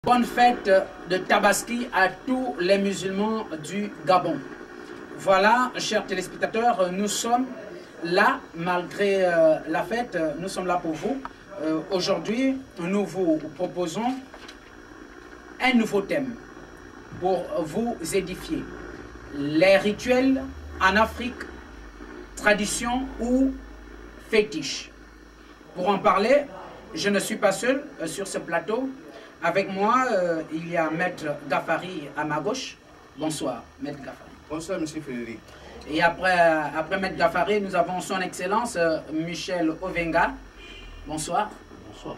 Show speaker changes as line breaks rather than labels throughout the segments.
Bonne fête de Tabaski à tous les musulmans du Gabon. Voilà, chers téléspectateurs, nous sommes là, malgré la fête, nous sommes là pour vous. Aujourd'hui, nous vous proposons un nouveau thème pour vous édifier. Les rituels en Afrique, tradition ou fétiche. Pour en parler, je ne suis pas seul sur ce plateau. Avec moi, il y a Maître Gafari à ma gauche. Bonsoir, Maître Gafari.
Bonsoir, Monsieur Frédéric.
Et après Maître Gafari, nous avons son Excellence Michel Ovenga. Bonsoir.
Bonsoir.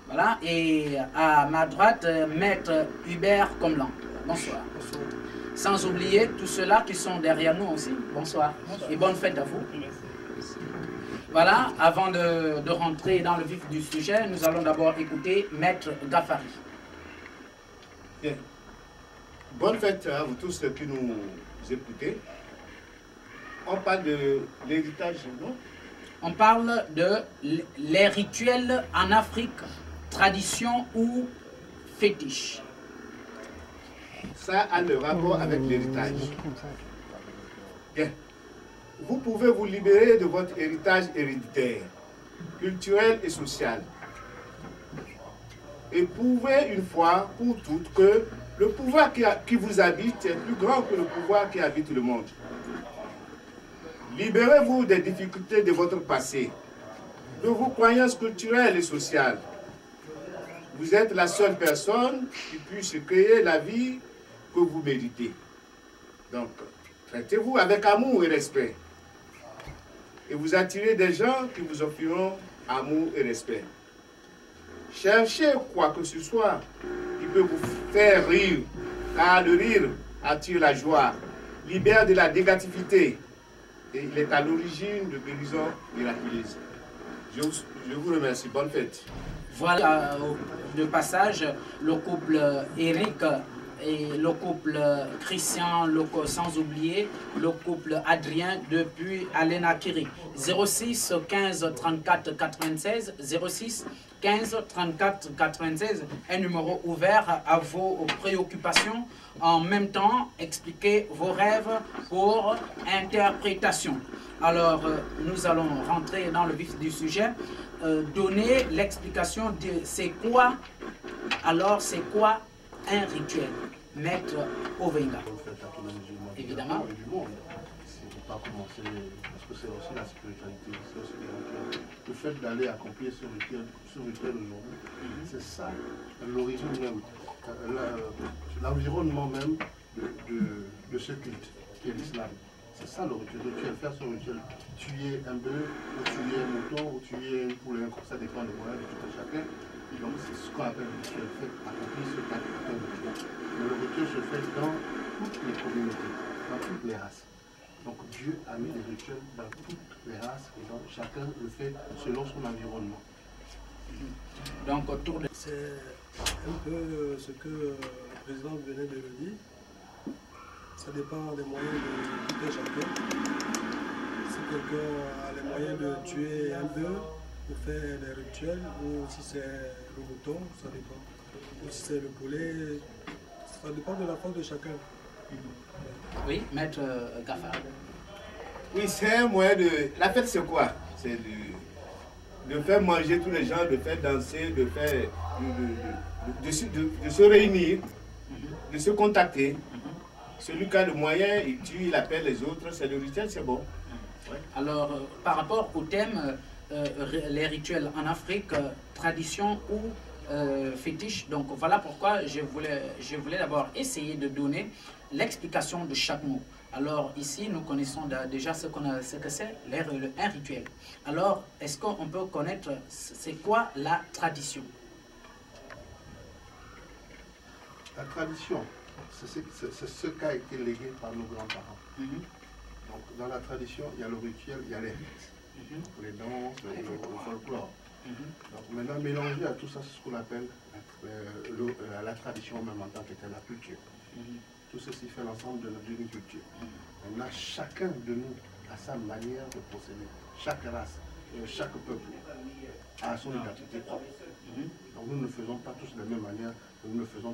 Voilà, et à ma droite, Maître Hubert Comlan. Bonsoir.
Bonsoir.
Sans oublier tous ceux-là qui sont derrière nous aussi. Bonsoir. Bonsoir. Et bonne fête à vous.
Merci.
Voilà, avant de rentrer dans le vif du sujet, nous allons d'abord écouter Maître Gafari.
Bien. Bonne fête à vous tous qui nous écoutez. On parle de l'héritage, non?
On parle de les rituels en Afrique, tradition ou fétiche.
Ça a le rapport avec l'héritage. Bien. Vous pouvez vous libérer de votre héritage héréditaire, culturel et social. Et prouvez une fois pour toutes que le pouvoir qui vous habite est plus grand que le pouvoir qui habite le monde. Libérez-vous des difficultés de votre passé, de vos croyances culturelles et sociales. Vous êtes la seule personne qui puisse créer la vie que vous méritez. Donc, traitez-vous avec amour et respect. Et vous attirez des gens qui vous offriront amour et respect. Cherchez quoi que ce soit qui peut vous faire rire, car le rire attire la joie, libère de la négativité et il est à l'origine de guérison miraculeuse. Je vous remercie. Bonne fête.
Voilà, de passage, le couple Eric et le couple Christian, sans oublier le couple Adrien depuis Alena Kiri. 06 15 34 96 06 15 34 96, un numéro ouvert à vos préoccupations. En même temps, expliquez vos rêves pour interprétation. Alors, nous allons rentrer dans le vif du sujet. Donner l'explication de c'est quoi, alors c'est quoi un rituel. Maître Ovenga. Évidemment.
C'est pas commencer, parce que c'est aussi la spiritualité, c'est aussi les rituels. Le fait d'aller accomplir ce rituel aujourd'hui, c'est ça l'origine même, l'environnement même de ce culte, qui est l'islam. C'est ça le rituel, faire son rituel. Tuer un bœuf, ou tuer un mouton, ou tuer un poulet, comme ça dépend des moyens de tout un chacun. Donc c'est ce qu'on appelle le rituel, fait accomplir ce rituel. Mais le rituel se fait dans toutes les communautés, dans toutes les races. Donc Dieu a mis les rituels dans toutes les races et donc chacun le fait selon son environnement.
Donc autour de...
C'est un peu ce que le président venait de le dire. Ça dépend des moyens de tout un chacun. Si quelqu'un a les moyens de tuer un bœuf pour faire des rituels, ou si c'est le mouton, ça dépend. Ou si c'est le poulet, ça dépend de la force de chacun.
Oui, Maître Gafari.
Oui, c'est un moyen de... La fête, c'est quoi? C'est de faire manger tous les gens, de faire danser, de faire... de se réunir, de se contacter. Celui qui a le moyen, il tue, il appelle les autres, c'est le rituel, c'est bon. Ouais.
Alors, par rapport au thème, les rituels en Afrique, tradition ou fétiche, donc voilà pourquoi je voulais d'abord essayer de donner l'explication de chaque mot. Alors ici, nous connaissons déjà ce que c'est un rituel. Alors, est-ce qu'on peut connaître, c'est quoi la tradition?
La tradition, c'est ce qui a été légué par nos grands-parents. Donc dans la tradition, il y a le rituel, il y a les rites, les danses, le folklore. Donc maintenant, mélangé à tout ça, c'est ce qu'on appelle la tradition même en tant que telle, la culture. Tout ceci fait l'ensemble d'une culture. Maintenant, chacun de nous a sa manière de procéder. Chaque race, chaque peuple a son identité propre. Donc nous ne faisons pas tous de la même manière, nous ne faisons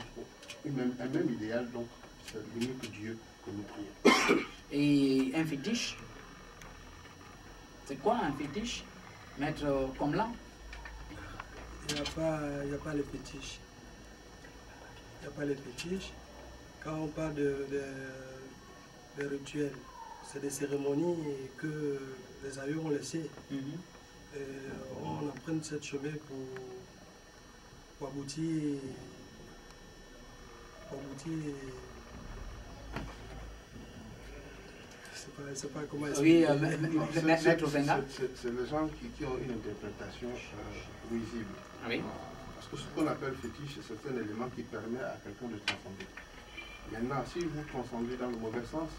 un même idéal, donc c'est l'unique Dieu que nous prions.
Et un fétiche, c'est quoi un fétiche, Maître Komlan?
Il n'y a pas les fétiches. Il n'y a pas les fétiches. Quand on parle de rituels, c'est des cérémonies que les aïeux ont laissées. Et on emprunte cette chemin pour aboutir. Je ne sais pas comment expliquer.
Oui, Maître Venga.
C'est les gens qui ont une interprétation visible.
Oui.
Parce que ce qu'on appelle fétiche, c'est un élément qui permet à quelqu'un de transcender. Maintenant, si vous transcendez dans le mauvais sens,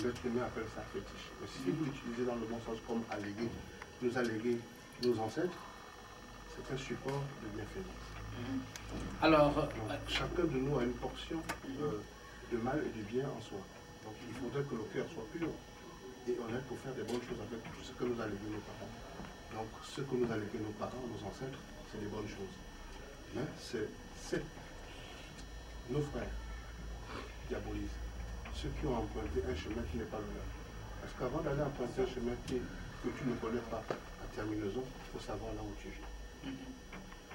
l'être humain appelle ça fétiche. Mais si vous l'utilisez dans le bon sens, comme nous alléguer nos ancêtres, c'est un support de bienfaisance.
Alors,
donc, chacun de nous a une portion de mal et de bien en soi. Donc il faudrait que le cœur soit pur et honnête pour faire des bonnes choses avec tout ce que nous a légué nos parents. Donc ce que nous a légué nos parents, nos ancêtres, c'est des bonnes choses. Mais c'est nos frères diabolisent ceux qui ont emprunté un chemin qui n'est pas le leur. Parce qu'avant d'aller emprunter un chemin que tu ne connais pas à terminaison, il faut savoir là où tu viens.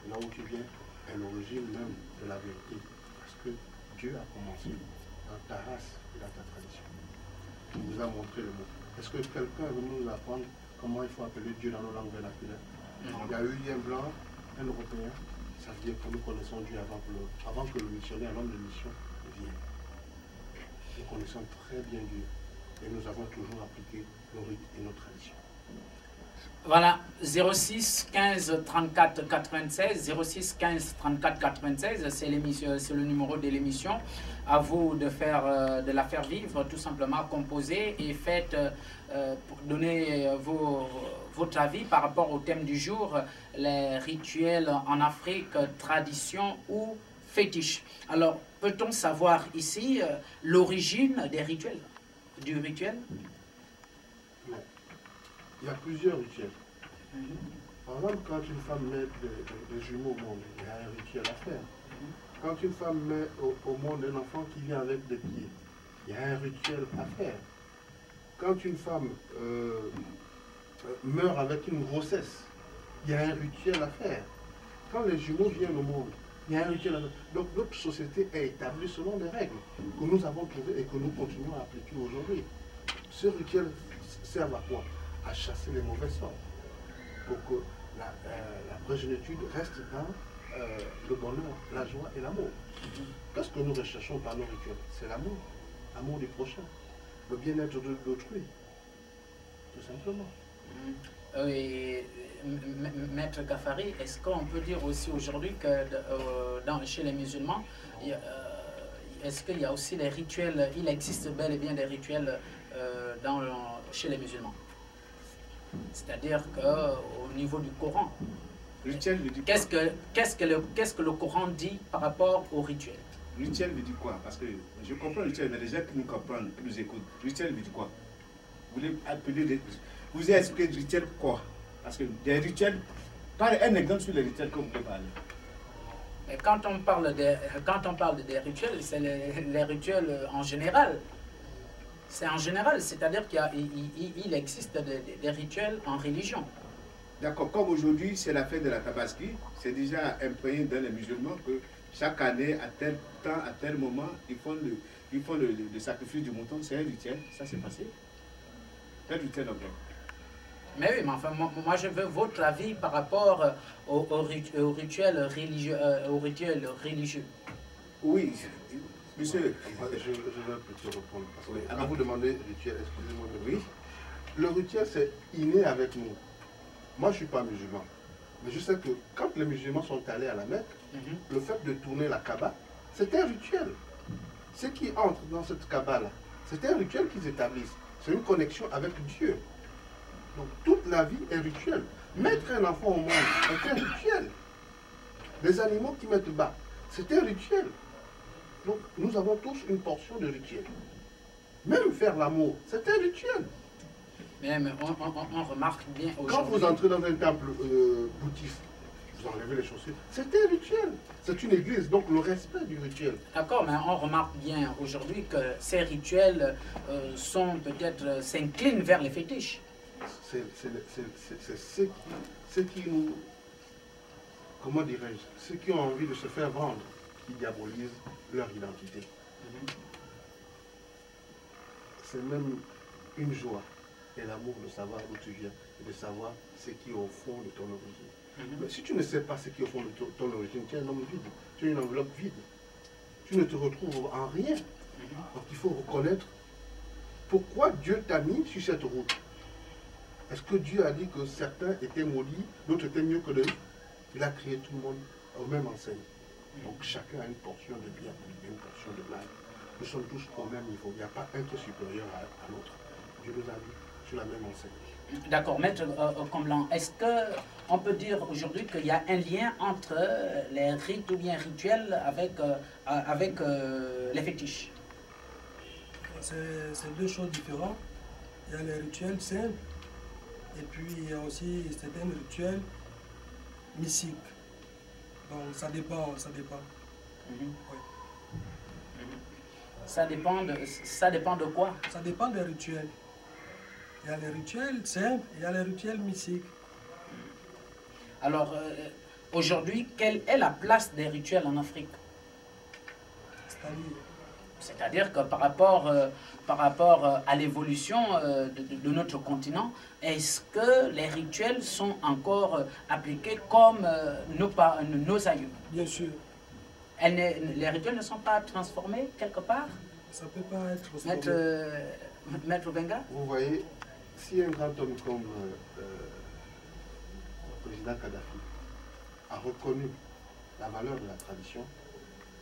Là où tu viens est l'origine même de la vérité. Parce que Dieu a commencé dans ta race et dans ta tradition. Il nous a montré le mot. Est-ce que quelqu'un veut nous apprendre comment il faut appeler Dieu dans nos langues vernaculaires? Il y a eu un blanc, un européen. Ça veut dire que nous connaissons Dieu avant que le missionnaire, l'homme de mission, vienne. Nous connaissons très bien Dieu. Et nous avons toujours appliqué nos rites et nos traditions.
Voilà, 06 15 34 96, 06 15 34 96, c'est le numéro de l'émission. À vous de la faire vivre, tout simplement, composer et faites, donner votre avis par rapport au thème du jour, les rituels en Afrique, tradition ou fétiche. Alors, peut-on savoir ici l'origine des rituels, du rituel?
Il y a plusieurs rituels. Par exemple, quand une femme met des jumeaux au monde, il y a un rituel à faire. Quand une femme met au monde un enfant qui vient avec des pieds, il y a un rituel à faire. Quand une femme meurt avec une grossesse, il y a un rituel à faire. Quand les jumeaux viennent au monde, il y a un rituel à faire. Donc notre société est établie selon des règles que nous avons trouvées et que nous continuons à appliquer aujourd'hui. Ce rituel sert à quoi? À chasser les mauvais sorts, pour que la progéniture reste dans le bonheur, la joie et l'amour. Qu'est-ce que nous recherchons par nos rituels? C'est l'amour, l'amour du prochain, le bien-être d'autrui, tout simplement.
Et, Maître Gafari, est-ce qu'on peut dire aussi aujourd'hui que chez les musulmans, est-ce qu'il y a aussi des rituels, il existe bel et bien des rituels chez les musulmans? C'est-à-dire qu'au niveau du Coran, qu'est-ce que le Coran dit par rapport au rituel?
Rituel veut dire quoi? Parce que je comprends le rituel, mais les gens qui nous comprennent, qui nous écoutent, rituel veut dire quoi? Vous voulez appeler vous avez expliqué le rituel quoi? Parce que des rituels, parlez un exemple sur les rituels que vous pouvez parler.
Et quand on parle des rituels, c'est les rituels en général. C'est en général, c'est-à-dire qu'il existe des rituels en religion.
D'accord, comme aujourd'hui c'est la fête de la Tabaski, c'est déjà imprégné dans les musulmans que chaque année, à tel temps, à tel moment, ils font le sacrifice du mouton, c'est un rituel, ça s'est passé. C'est un rituel en vrai.
Mais oui, mais enfin, moi je veux votre avis par rapport au rituel religieux.
Oui, monsieur.
Je vais plutôt répondre. Parce que quand vous demandez rituel, excusez-moi, oui. Le rituel, c'est inné avec nous. Moi, je ne suis pas musulman. Mais je sais que quand les musulmans sont allés à la Mecque, le fait de tourner la Kaaba, c'est un rituel. Ceux qui entrent dans cette Kaaba-là, c'est un rituel qu'ils établissent. C'est une connexion avec Dieu. Donc toute la vie est rituel. Mettre un enfant au monde est un rituel. Les animaux qui mettent bas, c'est un rituel. Donc nous avons tous une portion de rituel. Même faire l'amour, c'est un rituel.
Mais on remarque bien aujourd'hui.
Quand vous entrez dans un temple bouddhiste, vous enlevez les chaussures. C'est un rituel. C'est une église, donc le respect du rituel.
D'accord, mais on remarque bien aujourd'hui que ces rituels sont peut-être s'inclinent vers les fétiches.
C'est ceux qui nous, comment dirais-je, ceux qui ont envie de se faire vendre, qui diabolisent leur identité. C'est même une joie et l'amour de savoir d'où tu viens et de savoir ce qui est au fond de ton origine. Mais si tu ne sais pas ce qui est au fond de ton origine, tu es un homme vide, tu es une enveloppe vide. Tu ne te retrouves en rien. Donc il faut reconnaître pourquoi Dieu t'a mis sur cette route. Est-ce que Dieu a dit que certains étaient maudits, d'autres étaient mieux que d'autres? Il a créé tout le monde au même enseigne. Donc chacun a une portion de bien et une portion de mal. Nous sommes tous au même niveau. Il n'y a pas un qui est supérieur à l'autre. Dieu nous a mis sur la même enseigne.
D'accord, Maître Comblan, est-ce qu'on peut dire aujourd'hui qu'il y a un lien entre les rites ou bien rituels avec les fétiches?
C'est deux choses différentes. Il y a les rituels simples et puis il y a aussi certains rituels mystiques. Donc ça dépend. Oui.
Ça dépend de quoi?
Ça dépend des rituels. Il y a les rituels simples, il y a les rituels mystiques.
Alors, aujourd'hui, quelle est la place des rituels en Afrique? C'est-à-dire que par rapport à l'évolution de notre continent, est-ce que les rituels sont encore appliqués comme nos aïeux?
Bien sûr.
Les rituels ne sont pas transformés quelque part?
Ça ne peut pas être transformé.
Maître Obenga?
Vous voyez, si un grand homme comme le président Kadhafi a reconnu la valeur de la tradition,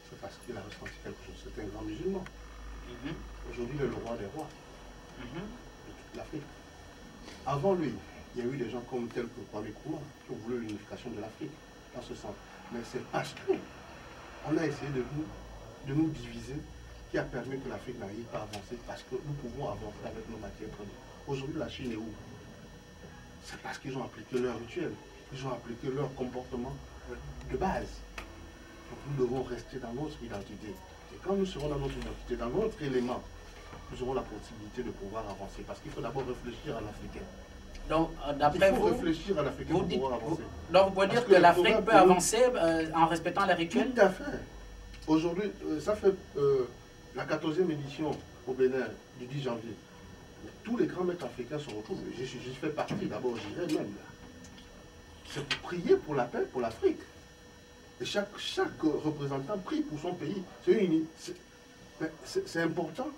c'est parce qu'il a ressenti quelque chose. C'est un grand musulman. Aujourd'hui, il est le roi des rois de toute l'Afrique. Avant lui, il y a eu des gens comme tels que Kwame Nkrumah qui ont voulu l'unification de l'Afrique dans ce sens. Mais c'est parce qu'on a essayé de nous diviser qui a permis que l'Afrique n'arrive pas à avancer, parce que nous pouvons avancer avec nos matières premières. Aujourd'hui, la Chine est où? C'est parce qu'ils ont appliqué leur rituel, ils ont appliqué leur comportement de base. Donc nous devons rester dans notre identité. Et quand nous serons dans notre identité, dans notre élément, nous aurons la possibilité de pouvoir avancer. Parce qu'il faut d'abord réfléchir à l'Africain.
Donc, d'après vous,
réfléchir à l'Africain pour pouvoir avancer.
Donc vous pouvez dire que l'Afrique peut avancer en respectant les rituels?
Tout à fait. Aujourd'hui, ça fait la 14e édition au Bénin du 10 janvier. Tous les grands maîtres africains se retrouvent. Je fais partie, d'abord j'irai même là. C'est pour prier pour la paix, pour l'Afrique. Et chaque représentant prie pour son pays. C'est important.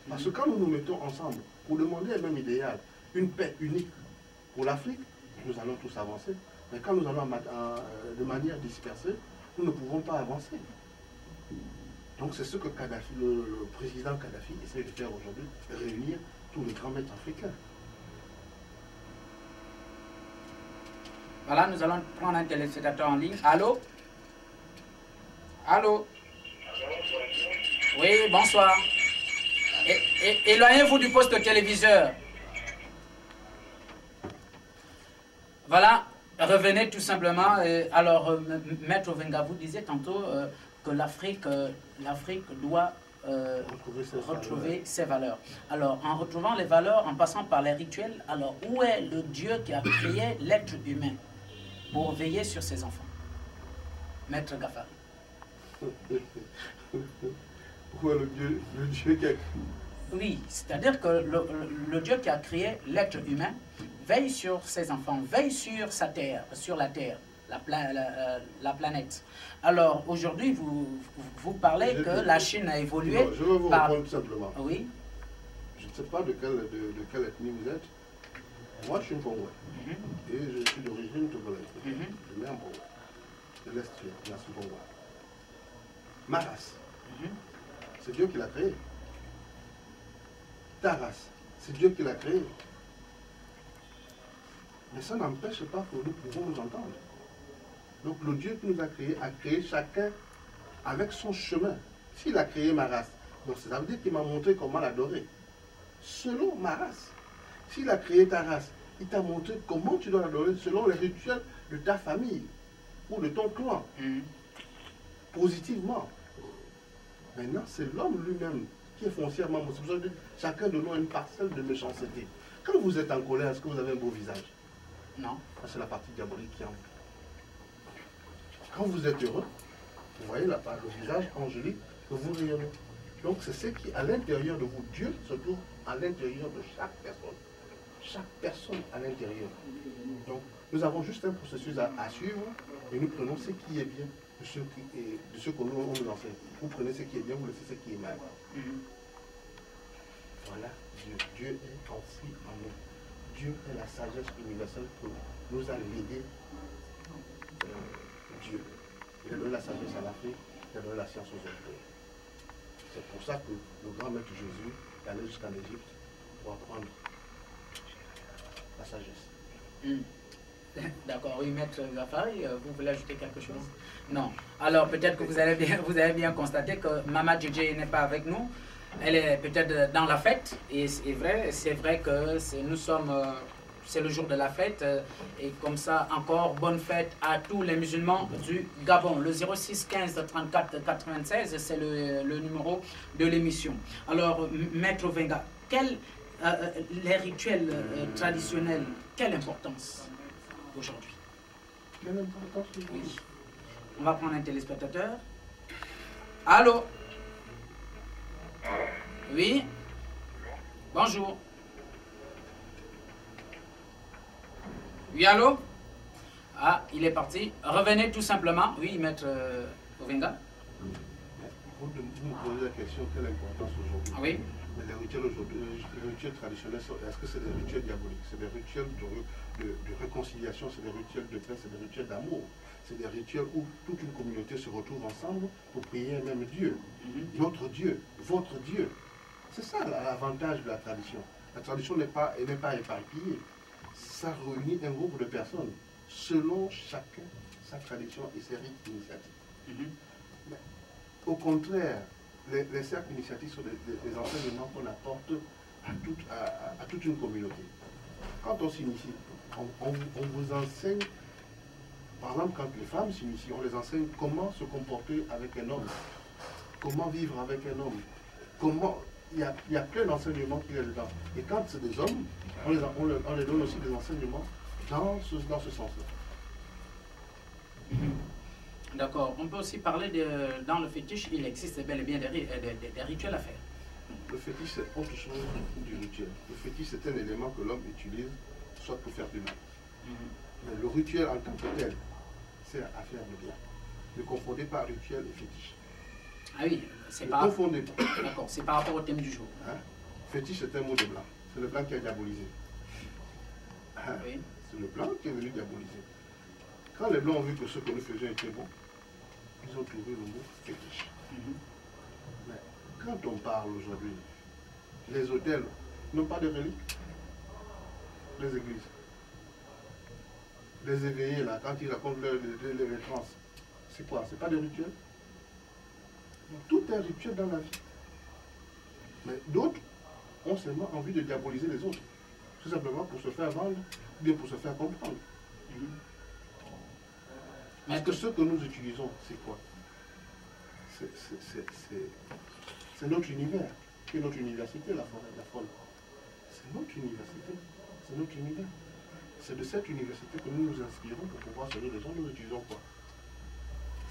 Parce que quand nous nous mettons ensemble pour demander le même idéal, une paix unique pour l'Afrique, nous allons tous avancer. Mais quand nous allons de manière dispersée, nous ne pouvons pas avancer. Donc c'est ce que Kadhafi, le président Kadhafi essaie de faire aujourd'hui, réunir tous les grands maîtres africains.
Voilà, nous allons prendre un téléspectateur en ligne. Allô? Allô? Oui, bonsoir. Éloignez-vous du poste téléviseur. Voilà, revenez tout simplement. Alors, Maître Obenga, vous disiez tantôt que l'Afrique doit retrouver ses valeurs. Alors, en retrouvant les valeurs, en passant par les rituels, alors où est le Dieu qui a créé l'être humain pour veiller sur ses enfants? Maître Gafari.
Où est le Dieu qui a créé?
Oui, c'est-à-dire que le Dieu qui a créé l'être humain veille sur ses enfants, veille sur sa terre, sur la terre, la planète. Alors aujourd'hui, vous parlez que la Chine a évolué.
Non, je vais vous répondre tout simplement.
Oui.
Je ne sais pas de quelle ethnie vous êtes. Moi, je suis un Congolais. Et je suis d'origine togolaise. Je mets en Congo. De l'Est, je suis Congo. Ma race, c'est Dieu qui l'a créée. Ta race, c'est Dieu qui l'a créée. Mais ça n'empêche pas que nous pouvons nous entendre. Donc le Dieu qui nous a créé chacun avec son chemin. S'il a créé ma race, donc ça veut dire qu'il m'a montré comment l'adorer. Selon ma race. S'il a créé ta race, il t'a montré comment tu dois l'adorer selon les rituels de ta famille ou de ton clan, positivement. Maintenant, c'est l'homme lui-même qui est foncièrement mauvais. Chacun de nous a une parcelle de méchanceté. Quand vous êtes en colère, est-ce que vous avez un beau visage?
Non.
C'est la partie diabolique qui en vous. Quand vous êtes heureux, vous voyez le visage angélique que vous rayonnez. Donc c'est ce qui est à l'intérieur de vous. Dieu se trouve à l'intérieur de chaque personne. Chaque personne à l'intérieur. Donc nous avons juste un processus à suivre et nous prenons ce qui est bien de ce que nous nous enseigne. Vous prenez ce qui est bien, vous laissez ce qui est mal. Voilà, Dieu est aussi en nous. Dieu est la sagesse universelle que nous a légué Dieu. Il a donné la sagesse à l'Afrique, il a donné la science aux Européens. C'est pour ça que le grand maître Jésus est allé jusqu'en Égypte pour apprendre la sagesse.
D'accord, oui, maître Zafari, vous voulez ajouter quelque chose? Non. Alors peut-être que vous avez bien constaté que Mama Djidji n'est pas avec nous. Elle est peut-être dans la fête, et c'est vrai que nous sommes, c'est le jour de la fête, et comme ça, encore bonne fête à tous les musulmans du Gabon. Le 06 15 34 96, c'est le numéro de l'émission. Alors, Maître Ovenga, les rituels traditionnels, quelle importance aujourd'hui?
Quelle importance?
Oui. On va prendre un téléspectateur. Allô? Oui. Bonjour. Oui, allô? Ah, il est parti. Revenez tout simplement. Oui, maître Ovenga.
Vous me posez la question, quelle importance aujourd'hui?
Oui.
Mais les rituels aujourd'hui, les rituels traditionnels, est-ce que c'est des rituels diaboliques? C'est des rituels de réconciliation, c'est des rituels de paix, c'est des rituels d'amour. C'est des rituels où toute une communauté se retrouve ensemble pour prier un même Dieu. Notre Dieu, votre Dieu. C'est ça l'avantage de la tradition. La tradition n'est pas éparpillée. Ça réunit un groupe de personnes selon chacun sa tradition et ses rites initiatiques. Mais, au contraire, les cercles initiatiques sont des enseignements qu'on apporte à toute une communauté. Quand on s'initie, on vous enseigne. Par exemple, quand les femmes s'initient, on les enseigne comment se comporter avec un homme, comment vivre avec un homme, comment... Il y a plein d'enseignements qu'il y a dedans. Et quand c'est des hommes, on les donne aussi des enseignements dans ce sens-là.
D'accord. On peut aussi parler dans le fétiche, il existe bel et bien des rituels à faire.
Le fétiche, c'est autre chose du rituel. Le fétiche, c'est un élément que l'homme utilise, soit pour faire du mal. Mais le rituel en tant que tel, c'est à faire du bien. Ne confondez pas rituel et fétiche.
Ah oui, c'est pas...
confondez.
D'accord, c'est par rapport au thème du jour.
Hein? Fétiche, c'est un mot de blanc. C'est le blanc qui a diabolisé. Hein?
Oui.
C'est le blanc qui est venu diaboliser. Quand les blancs ont vu que ce que nous faisions était bon, ils ont trouvé le mot fétiche. Mais quand on parle aujourd'hui, les hôtels n'ont pas de reliques. Les églises. Les éveillés, là, quand ils racontent les trans, c'est quoi? C'est pas des rituels? Tout est rituel dans la vie. Mais d'autres ont seulement envie de diaboliser les autres. Tout simplement pour se faire vendre, ou bien pour se faire comprendre. Parce que ce que nous utilisons, c'est quoi? C'est notre univers, qui est notre université, la faune. C'est notre université, c'est notre univers. C'est de cette université que nous nous inspirons pour pouvoir soigner les gens. Nous utilisons quoi?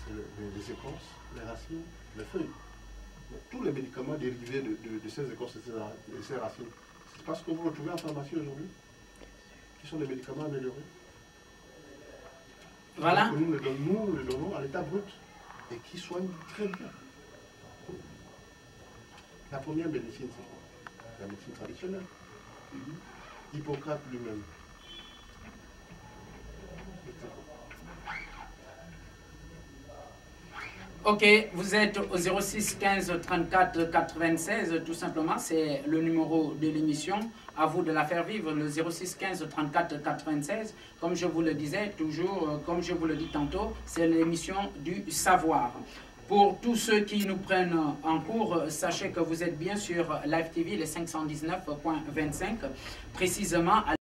C'est les écorces, les racines, les feuilles. Mais tous les médicaments dérivés de ces écorces et de ces racines, c'est parce que vous retrouvez en pharmacie aujourd'hui, qui sont des médicaments améliorés.
Voilà.
Que nous le donnons à l'état brut et qui soignent très bien. La première médecine, c'est quoi? La médecine traditionnelle. Hippocrate lui-même.
Ok, vous êtes au 06 15 34 96, tout simplement, c'est le numéro de l'émission. À vous de la faire vivre, le 06 15 34 96. Comme je vous le disais toujours, comme je vous le dis tantôt, c'est l'émission du savoir. Pour tous ceux qui nous prennent en cours, sachez que vous êtes bien sur Live TV, les 519.25, précisément à